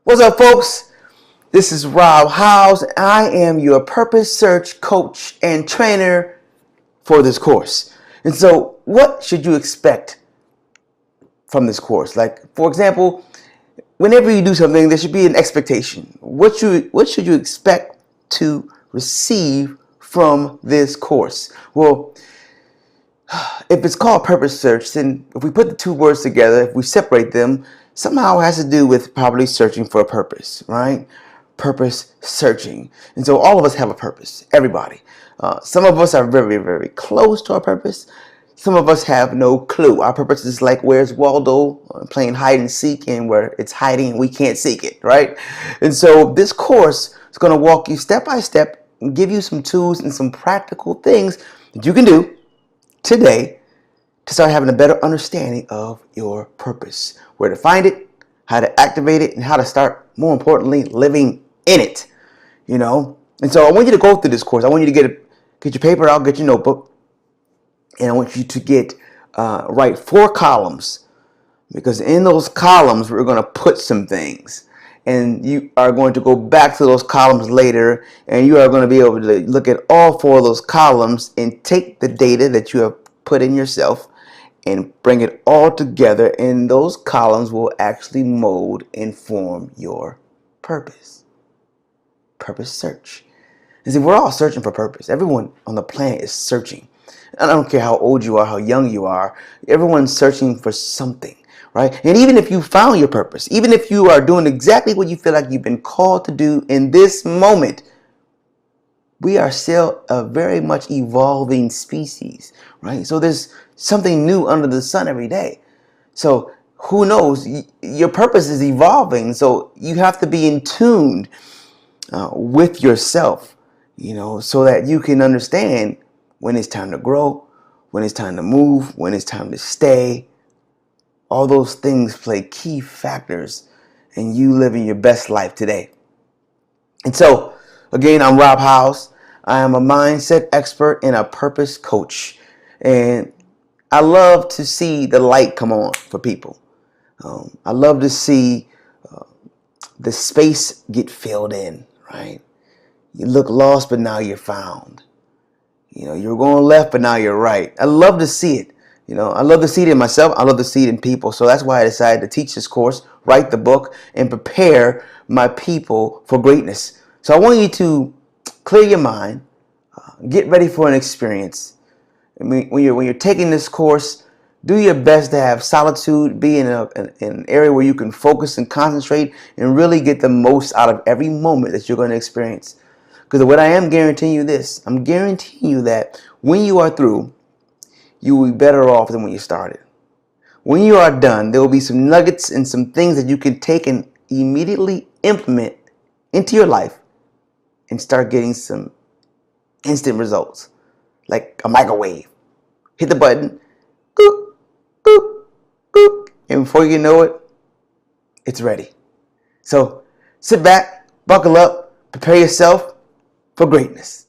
What's up, folks? This is Rob Howes. I am your purpose search coach and trainer for this course. And so, what should you expect from this course? Like, for example, whenever you do something, there should be an expectation. What should you expect to receive from this course? Well, if it's called purpose search, then if we put the two words together, if we separate them, somehow it has to do with probably searching for a purpose, right? Purpose searching. And so all of us have a purpose, everybody. Some of us are very, very close to our purpose. Some of us have no clue. Our purpose is like Where's Waldo, playing hide and seek, and where it's hiding and we can't seek it, right? And so this course is going to walk you step by step and give you some tools and some practical things that you can do today to start having a better understanding of your purpose, where to find it, how to activate it, and how to start, more importantly, living in it. And so I want you to go through this course. I want you to get your paper out, get your notebook, and I want you to write 4 columns, because in those columns we're going to put some things, and you are going to go back to those columns later, and you are going to be able to look at all 4 of those columns and take the data that you have put in yourself and bring it all together, and those columns will actually mold and form your purpose. Purpose search. And see, we're all searching for purpose. Everyone on the planet is searching. I don't care how old you are, how young you are. Everyone's searching for something, right? And even if you found your purpose, even if you are doing exactly what you feel like you've been called to do in this moment, we are still a very much evolving species, right? So there's something new under the sun every day. So who knows? Your purpose is evolving. So you have to be in tune with yourself, so that you can understand when it's time to grow, when it's time to move, when it's time to stay. All those things play key factors in you living your best life today. And so, again, I'm Rob Howes. I am a mindset expert and a purpose coach. And I love to see the light come on for people. I love to see the space get filled in, right? You look lost, but now you're found. You're going left, but now you're right. I love to see it. I love to see it in myself. I love to see it in people. So that's why I decided to teach this course, write the book, and prepare my people for greatness. So I want you to clear your mind, get ready for an experience. When you're taking this course, do your best to have solitude, be in an area where you can focus and concentrate and really get the most out of every moment that you're going to experience. Because what I am guaranteeing you this, I'm guaranteeing you that when you are through, you will be better off than when you started. When you are done, there will be some nuggets and some things that you can take and immediately implement into your life and start getting some instant results, like a microwave. Hit the button, boop, boop, boop, and before you know it, it's ready. So sit back, buckle up, prepare yourself for greatness.